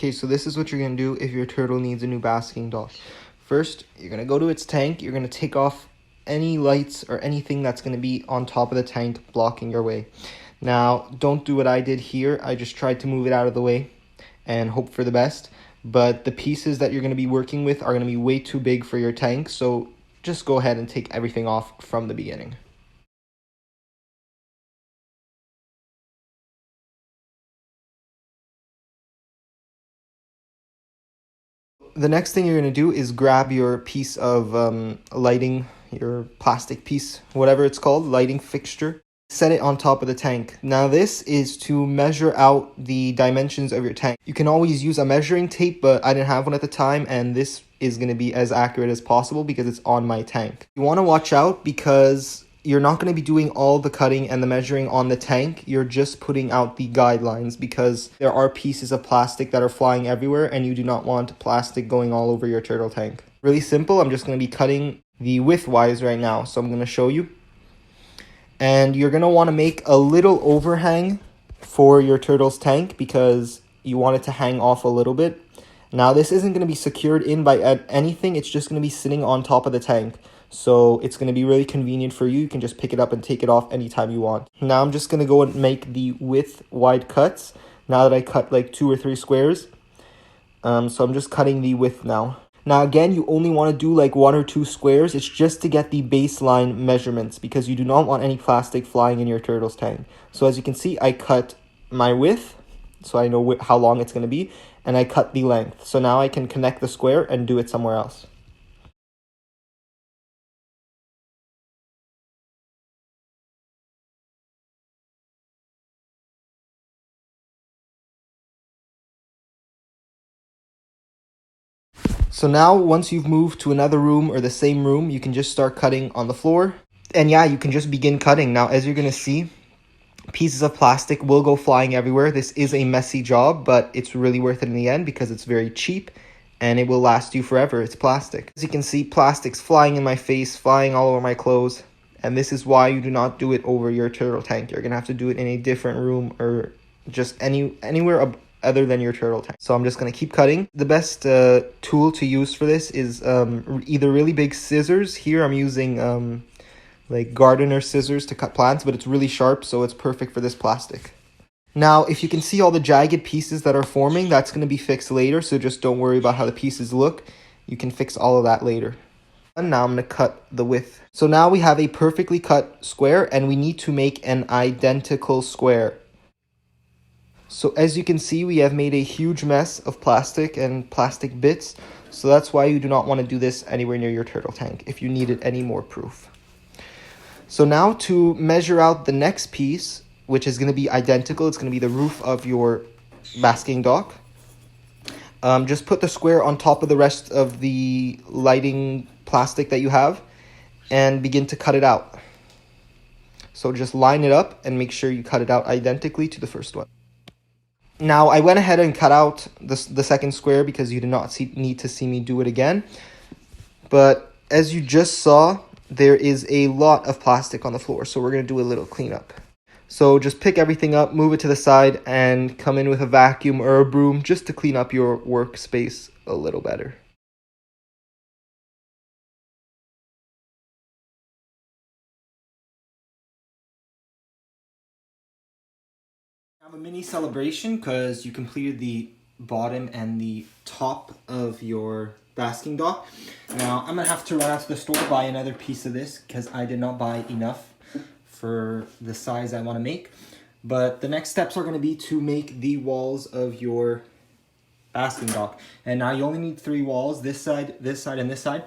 Okay, so this is what you're going to do if your turtle needs a new basking dock. First, you're going to go to its tank. You're going to take off any lights or anything that's going to be on top of the tank blocking your way. Now, don't do what I did here. I just tried to move it out of the way and hope for the best. But the pieces that you're going to be working with are going to be way too big for your tank. So just go ahead and take everything off from the beginning. The next thing you're going to do is grab your piece of lighting, your plastic piece, whatever it's called, lighting fixture. Set it on top of the tank. Now this is to measure out the dimensions of your tank. You can always use a measuring tape, but I didn't have one at the time, and this is going to be as accurate as possible because it's on my tank. You want to watch out because you're not going to be doing all the cutting and the measuring on the tank. You're just putting out the guidelines because there are pieces of plastic that are flying everywhere and you do not want plastic going all over your turtle tank. Really simple. I'm just going to be cutting the width-wise right now. So I'm going to show you. And you're going to want to make a little overhang for your turtle's tank because you want it to hang off a little bit. Now this isn't going to be secured in by anything. It's just going to be sitting on top of the tank. So it's going to be really convenient for you. You can just pick it up and take it off anytime you want. Now I'm just going to go and make the width-wide cuts. Now that I cut like 2 or 3 squares. So I'm just cutting the width now. Now again, you only want to do like 1 or 2 squares. It's just to get the baseline measurements because you do not want any plastic flying in your turtle's tank. So as you can see, I cut my width so I know how long it's going to be. And I cut the length. So now I can connect the square and do it somewhere else. So now, once you've moved to another room or the same room, you can just start cutting on the floor. And yeah, you can just begin cutting. Now, as you're going to see, pieces of plastic will go flying everywhere. This is a messy job, but it's really worth it in the end because it's very cheap and it will last you forever. It's plastic. As you can see, plastic's flying in my face, flying all over my clothes. And this is why you do not do it over your turtle tank. You're going to have to do it in a different room or just anywhere other than your turtle tank. So I'm just going to keep cutting. The best tool to use for this is either really big scissors. Here I'm using like gardener scissors to cut plants, but it's really sharp, so it's perfect for this plastic. Now, if you can see all the jagged pieces that are forming, that's going to be fixed later, so just don't worry about how the pieces look. You can fix all of that later. And now I'm going to cut the width. So now we have a perfectly cut square, and we need to make an identical square. So as you can see, we have made a huge mess of plastic and plastic bits. So that's why you do not want to do this anywhere near your turtle tank if you needed any more proof. So now to measure out the next piece, which is going to be identical, it's going to be the roof of your basking dock. Just put the square on top of the rest of the lighting plastic that you have and begin to cut it out. So just line it up and make sure you cut it out identically to the first one. Now, I went ahead and cut out the second square because you did not need to see me do it again. But as you just saw, there is a lot of plastic on the floor, so we're going to do a little cleanup. So just pick everything up, move it to the side, and come in with a vacuum or a broom just to clean up your workspace a little better. I have a mini celebration because you completed the bottom and the top of your basking dock. Now I'm gonna have to run out to the store to buy another piece of this because I did not buy enough for the size I want to make. But the next steps are going to be to make the walls of your basking dock. And now you only need 3 walls, this side, and this side.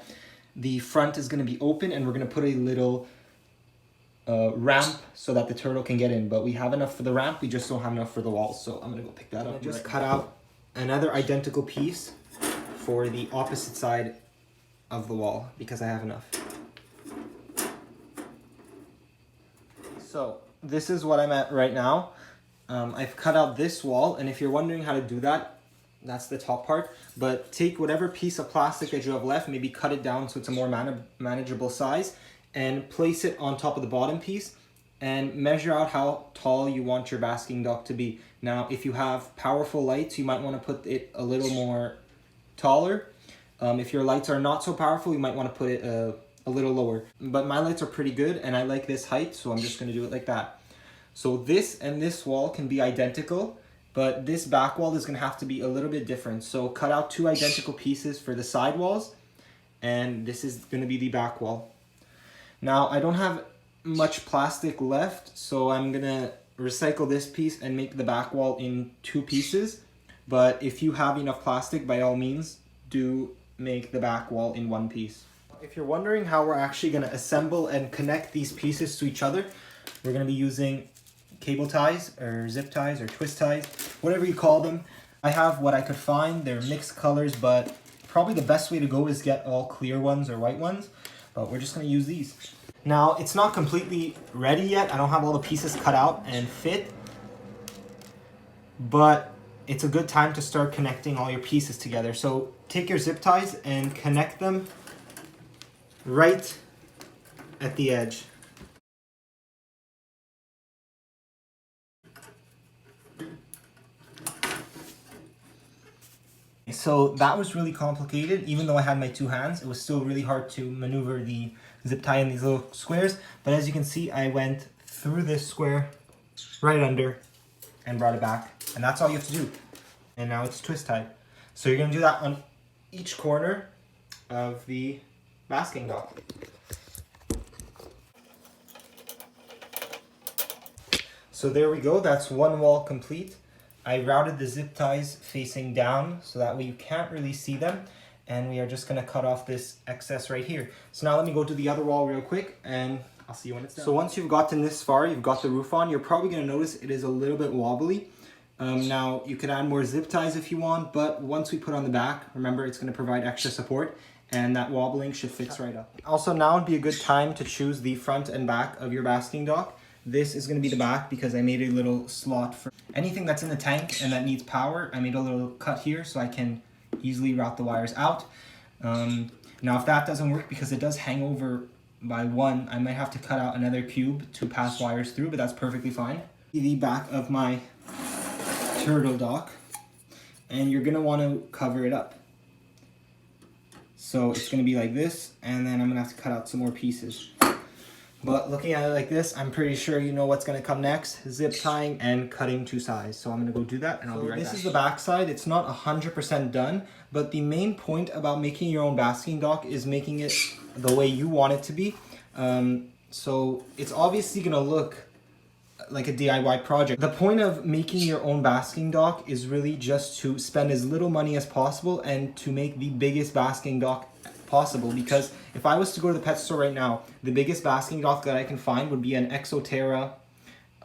The front is going to be open and we're going to put a little ramp so that the turtle can get in. But we have enough for the ramp, we just don't have enough for the walls. So I'm going to go pick that up. Just cut out another identical piece for the opposite side of the wall because I have enough. So this is what I'm at right now. I've cut out this wall, and if you're wondering how to do that, that's the top part. But take whatever piece of plastic that you have left, maybe cut it down so it's a more manageable size, and place it on top of the bottom piece and measure out how tall you want your basking dock to be. Now, if you have powerful lights, you might want to put it a little more taller. If your lights are not so powerful, you might want to put it a little lower. But my lights are pretty good and I like this height, so I'm just going to do it like that. So this and this wall can be identical, but this back wall is going to have to be a little bit different. So cut out 2 identical pieces for the side walls, and this is going to be the back wall. Now, I don't have much plastic left, so I'm going to recycle this piece and make the back wall in 2 pieces. But if you have enough plastic, by all means, do make the back wall in 1 piece. If you're wondering how we're actually going to assemble and connect these pieces to each other, we're going to be using cable ties or zip ties or twist ties, whatever you call them. I have what I could find. They're mixed colors, but probably the best way to go is get all clear ones or white ones, but we're just going to use these. Now, it's not completely ready yet. I don't have all the pieces cut out and fit, but it's a good time to start connecting all your pieces together. So take your zip ties and connect them right at the edge. So that was really complicated. Even though I had my 2 hands, it was still really hard to maneuver the zip tie in these little squares. But as you can see, I went through this square right under and brought it back. And that's all you have to do. And now it's twist tied. So you're going to do that on each corner of the basking dock. So there we go. That's 1 wall complete. I routed the zip ties facing down so that way you can't really see them, and we are just going to cut off this excess right here. So now let me go to the other wall real quick and I'll see you when it's done. So once you've gotten this far, you've got the roof on, you're probably going to notice it is a little bit wobbly. Now you could add more zip ties if you want, but once we put on the back, remember it's going to provide extra support and that wobbling should fix right up. Also, now would be a good time to choose the front and back of your basking dock. This is going to be the back because I made a little slot for anything that's in the tank and that needs power. I made a little cut here so I can easily route the wires out. Now if that doesn't work, because it does hang over by 1, I might have to cut out another cube to pass wires through, but that's perfectly fine. The back of my turtle dock, and you're going to want to cover it up. So it's going to be like this, and then I'm going to have to cut out some more pieces. But looking at it like this, I'm pretty sure you know what's going to come next. Zip tying and cutting to size. So I'm going to go do that and I'll be right back. This is the back side. It's not 100% done, but the main point about making your own basking dock is making it the way you want it to be. So it's obviously going to look like a DIY project. The point of making your own basking dock is really just to spend as little money as possible and to make the biggest basking dock possible, because if I was to go to the pet store right now, the biggest basking dock that I can find would be an Terra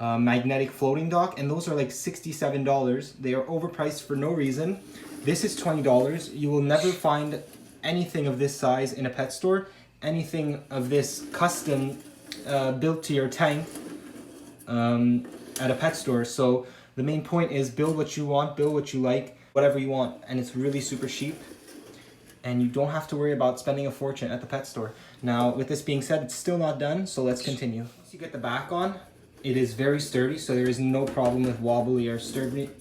magnetic floating dock, and those are like $67. They are overpriced for no reason. This is $20. You will never find anything of this size in a pet store, anything of this custom built to your tank at a pet store. So the main point is build what you want, build what you like, whatever you want, and it's really super cheap. And you don't have to worry about spending a fortune at the pet store. Now, with this being said, it's still not done, so let's continue. Once you get the back on, it is very sturdy, so there is no problem with wobbly or sturdiness.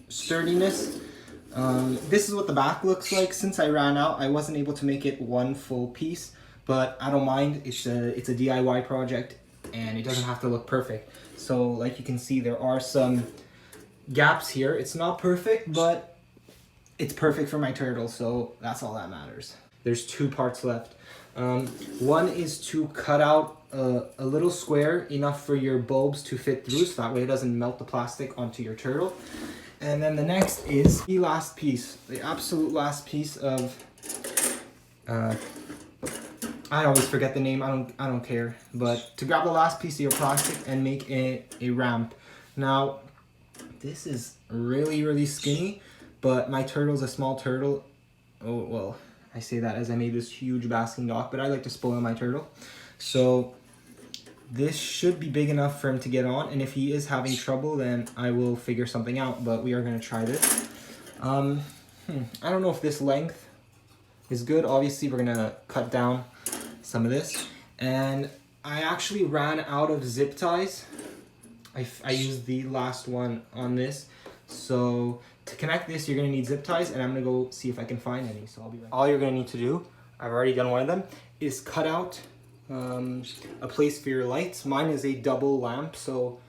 This is what the back looks like. Since I ran out, I wasn't able to make it 1 full piece, but I don't mind. It's a DIY project, and it doesn't have to look perfect. So, like you can see, there are some gaps here. It's not perfect, but it's perfect for my turtle, so that's all that matters. There's 2 parts left. One is to cut out a little square enough for your bulbs to fit through, so that way it doesn't melt the plastic onto your turtle. And then the next is the last piece, the absolute last piece of, I always forget the name, I don't care, but to grab the last piece of your plastic and make a ramp. Now, this is really, really skinny, but my turtle's a small turtle. Oh, well, I say that as I made this huge basking dock, but I like to spoil my turtle. So this should be big enough for him to get on, and if he is having trouble, then I will figure something out, but we are going to try this. I don't know if this length is good. Obviously, we're going to cut down some of this. And I actually ran out of zip ties I used the last one on this. So to connect this, you're gonna need zip ties, and I'm gonna go see if I can find any. So I'll be right. All you're gonna need to do, I've already done one of them, is cut out a place for your lights. Mine is a double lamp, so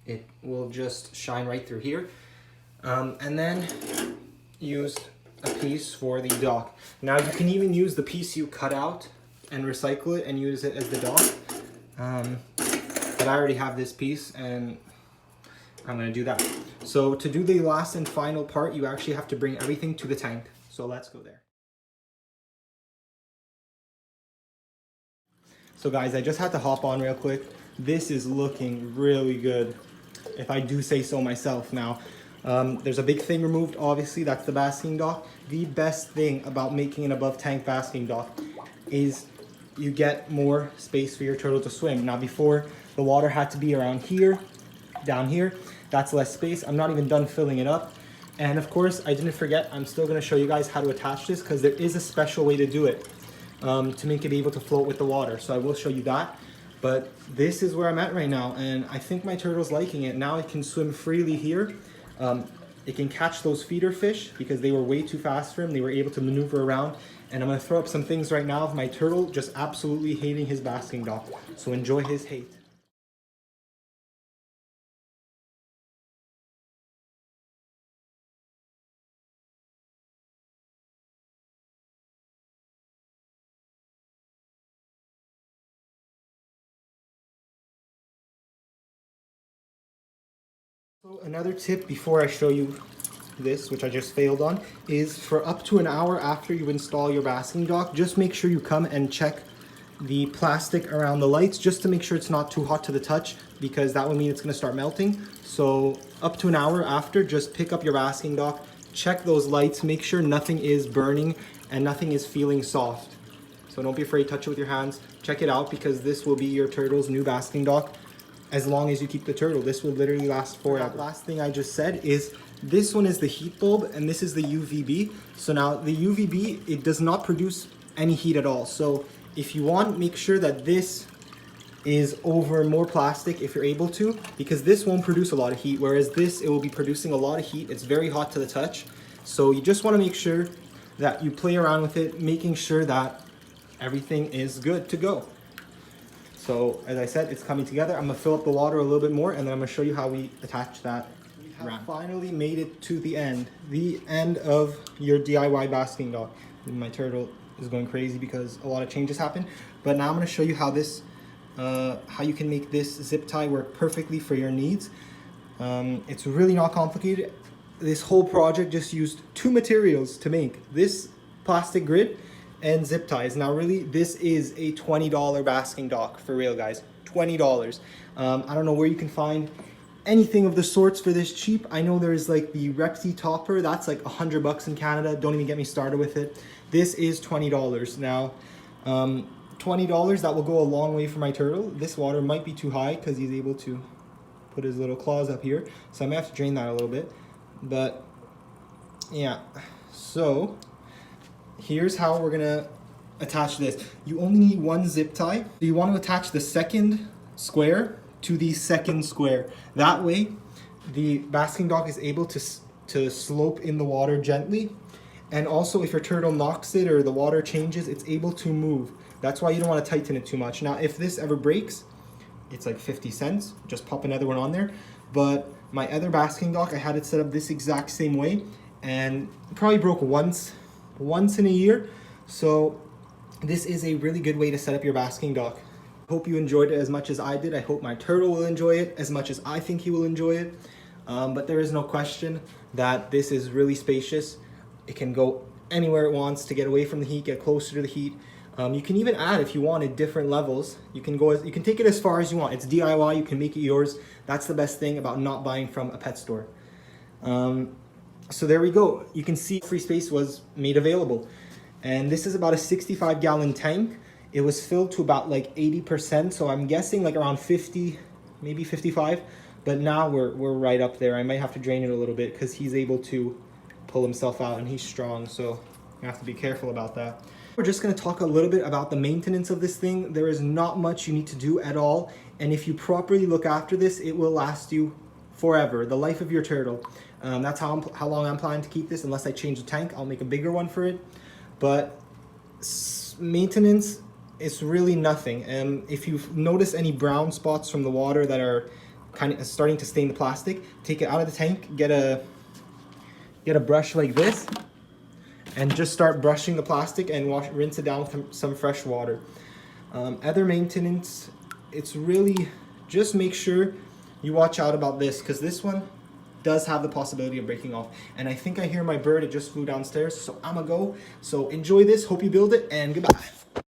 it will just shine right through here. And then use a piece for the dock. Now you can even use the piece you cut out and recycle it and use it as the dock. But I already have this piece and I'm gonna do that. So to do the last and final part, you actually have to bring everything to the tank. So let's go there. So guys, I just had to hop on real quick. This is looking really good, if I do say so myself. Now, there's a big thing removed, obviously, that's the basking dock. The best thing about making an above tank basking dock is you get more space for your turtle to swim. Now before, the water had to be around here, down here. That's less space. I'm not even done filling it up. And of course, I didn't forget, I'm still gonna show you guys how to attach this, because there is a special way to do it to make it able to float with the water. So I will show you that. But this is where I'm at right now, and I think my turtle's liking it. Now it can swim freely here. It can catch those feeder fish because they were way too fast for him. They were able to maneuver around. And I'm gonna throw up some things right now of my turtle just absolutely hating his basking dock. So enjoy his hate. So another tip before I show you this, which I just failed on, is for up to an hour after you install your basking dock, just make sure you come and check the plastic around the lights just to make sure it's not too hot to the touch, because that would mean it's going to start melting. So up to an hour after, just pick up your basking dock, check those lights, make sure nothing is burning and nothing is feeling soft. So don't be afraid, touch it with your hands, check it out, because this will be your turtle's new basking dock. As long as you keep the turtle, this will literally last forever. Last thing I just said is this one is the heat bulb and this is the UVB. So now the UVB, it does not produce any heat at all. So if you want, make sure that this is over more plastic if you're able to, because this won't produce a lot of heat, whereas this, it will be producing a lot of heat. It's very hot to the touch. So you just want to make sure that you play around with it, making sure that everything is good to go. So as I said, it's coming together. I'm gonna fill up the water a little bit more and then I'm gonna show you how we attach that. We have finally made it to the end of your DIY basking dock. My turtle is going crazy because a lot of changes happen. But now I'm gonna show you how this, how you can make this zip tie work perfectly for your needs. It's really not complicated. This whole project just used two materials to make: this plastic grid and zip ties. Now really, this is a $20 basking dock, for real guys, $20. I don't know where you can find anything of the sorts for this cheap. I know there's like the Repti topper, that's like $100 in Canada. Don't even get me started with it. This is $20. Now, $20, that will go a long way for my turtle. This water might be too high because he's able to put his little claws up here. So I may have to drain that a little bit, but yeah. So here's how we're gonna attach this. You only need one zip tie. You want to attach the second square to the second square. That way, the basking dock is able to slope in the water gently. And also, if your turtle knocks it or the water changes, it's able to move. That's why you don't want to tighten it too much. Now, if this ever breaks, it's like 50 cents. Just pop another one on there. But my other basking dock, I had it set up this exact same way, and it probably broke once in a year. So this is a really good way to set up your basking dock. Hope you enjoyed it as much as I did. I hope my turtle will enjoy it as much as I think he will enjoy it. But there is no question that this is really spacious. It can go anywhere it wants to get away from the heat, get closer to the heat. You can even add, if you wanted, different levels. You can take it as far as you want. It's DIY, you can make it yours. That's the best thing about not buying from a pet store. So there we go. You can see free space was made available. And this is about a 65-gallon tank. It was filled to about like 80%, so I'm guessing like around 50, maybe 55. But now we're right up there. I might have to drain it a little bit because he's able to pull himself out and he's strong. So You have to be careful about that. We're just going to talk a little bit about the maintenance of this thing. There is not much you need to do at all, and if you properly look after this, it will last you forever, the life of your turtle. That's how long I'm planning to keep this. Unless I change the tank, I'll make a bigger one for it. But maintenance, it's really nothing. If you notice any brown spots from the water that are kind of starting to stain the plastic, take it out of the tank, get a brush like this, and just start brushing the plastic and rinse it down with some fresh water. Other maintenance, it's really just make sure you watch out about this, because this one does have the possibility of breaking off. And I think I hear my bird, it just flew downstairs, so I'm gonna go. So enjoy this, hope you build it, and goodbye.